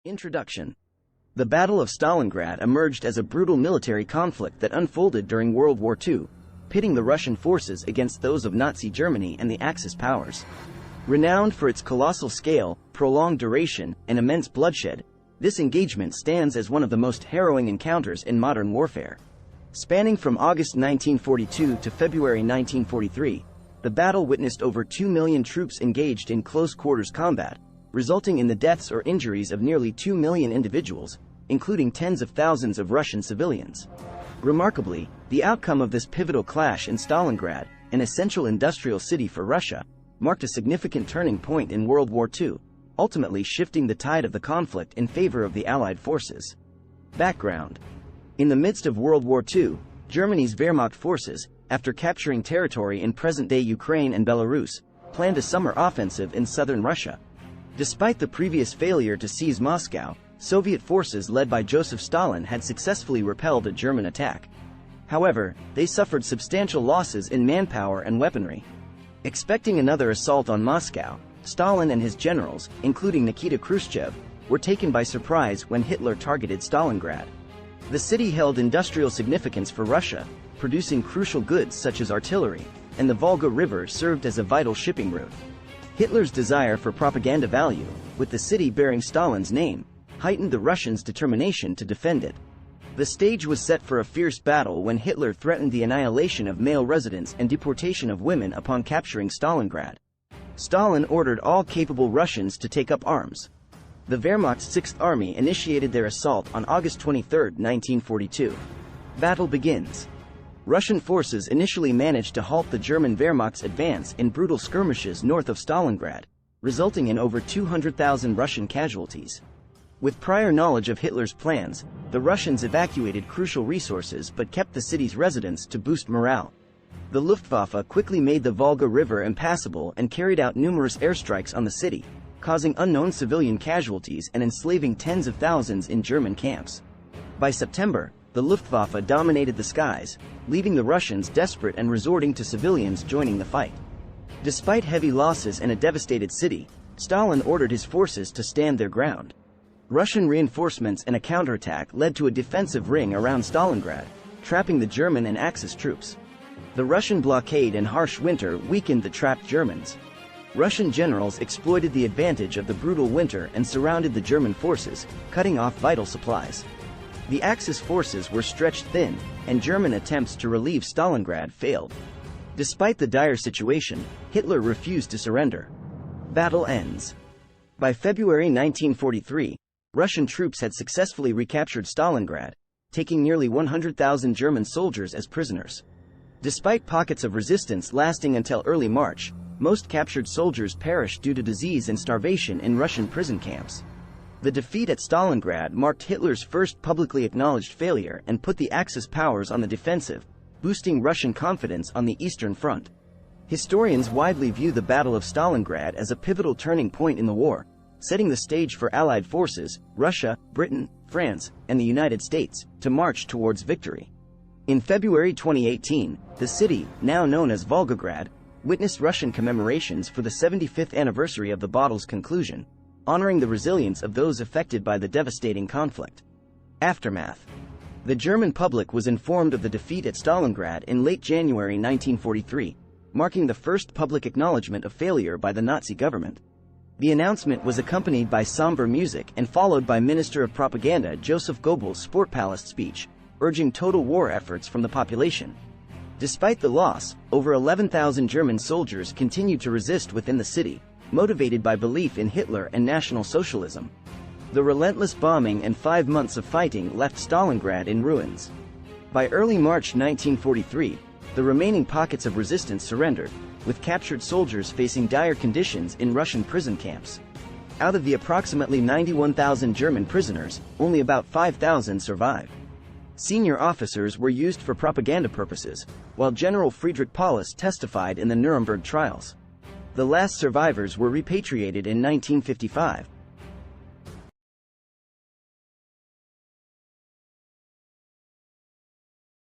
Introduction. The Battle of Stalingrad emerged as a brutal military conflict that unfolded during World War II, pitting the Russian forces against those of Nazi Germany and the Axis powers. Renowned for its colossal scale, prolonged duration, and immense bloodshed, this engagement stands as one of the most harrowing encounters in modern warfare. Spanning from August 1942 to February 1943, the battle witnessed over 2 million troops engaged in close-quarters combat, resulting in the deaths or injuries of nearly 2 million individuals, including tens of thousands of Russian civilians. Remarkably, the outcome of this pivotal clash in Stalingrad, an essential industrial city for Russia, marked a significant turning point in World War II, ultimately shifting the tide of the conflict in favor of the Allied forces. Background. In the midst of World War II, Germany's Wehrmacht forces, after capturing territory in present-day Ukraine and Belarus, planned a summer offensive in southern Russia. Despite the previous failure to seize Moscow, Soviet forces led by Joseph Stalin had successfully repelled a German attack. However, they suffered substantial losses in manpower and weaponry. Expecting another assault on Moscow, Stalin and his generals, including Nikita Khrushchev, were taken by surprise when Hitler targeted Stalingrad. The city held industrial significance for Russia, producing crucial goods such as artillery, and the Volga River served as a vital shipping route. Hitler's desire for propaganda value, with the city bearing Stalin's name, heightened the Russians' determination to defend it. The stage was set for a fierce battle when Hitler threatened the annihilation of male residents and deportation of women upon capturing Stalingrad. Stalin ordered all capable Russians to take up arms. The Wehrmacht's 6th Army initiated their assault on August 23, 1942. Battle begins. Russian forces initially managed to halt the German Wehrmacht's advance in brutal skirmishes north of Stalingrad, resulting in over 200,000 Russian casualties. With prior knowledge of Hitler's plans, the Russians evacuated crucial resources but kept the city's residents to boost morale. The Luftwaffe quickly made the Volga River impassable and carried out numerous airstrikes on the city, causing unknown civilian casualties and enslaving tens of thousands in German camps. By September, the Luftwaffe dominated the skies, leaving the Russians desperate and resorting to civilians joining the fight. Despite heavy losses and a devastated city, Stalin ordered his forces to stand their ground. Russian reinforcements and a counterattack led to a defensive ring around Stalingrad, trapping the German and Axis troops. The Russian blockade and harsh winter weakened the trapped Germans. Russian generals exploited the advantage of the brutal winter and surrounded the German forces, cutting off vital supplies. The Axis forces were stretched thin, and German attempts to relieve Stalingrad failed. Despite the dire situation, Hitler refused to surrender. Battle ends. By February 1943, Russian troops had successfully recaptured Stalingrad, taking nearly 100,000 German soldiers as prisoners. Despite pockets of resistance lasting until early March, most captured soldiers perished due to disease and starvation in Russian prison camps. The defeat at Stalingrad marked Hitler's first publicly acknowledged failure and put the Axis powers on the defensive, boosting Russian confidence on the Eastern Front. Historians widely view the Battle of Stalingrad as a pivotal turning point in the war, setting the stage for Allied forces, Russia, Britain, France, and the United States, to march towards victory. In February 2018, the city, now known as Volgograd, witnessed Russian commemorations for the 75th anniversary of the battle's conclusion, honoring the resilience of those affected by the devastating conflict. Aftermath. The German public was informed of the defeat at Stalingrad in late January 1943, marking the first public acknowledgement of failure by the Nazi government. The announcement was accompanied by somber music and followed by Minister of Propaganda Joseph Goebbels' Sportpalast speech, urging total war efforts from the population. Despite the loss, over 11,000 German soldiers continued to resist within the city, motivated by belief in Hitler and National Socialism. The relentless bombing and 5 months of fighting left Stalingrad in ruins. By early March 1943, the remaining pockets of resistance surrendered, with captured soldiers facing dire conditions in Russian prison camps. Out of the approximately 91,000 German prisoners, only about 5,000 survived. Senior officers were used for propaganda purposes, while General Friedrich Paulus testified in the Nuremberg trials. The last survivors were repatriated in 1955,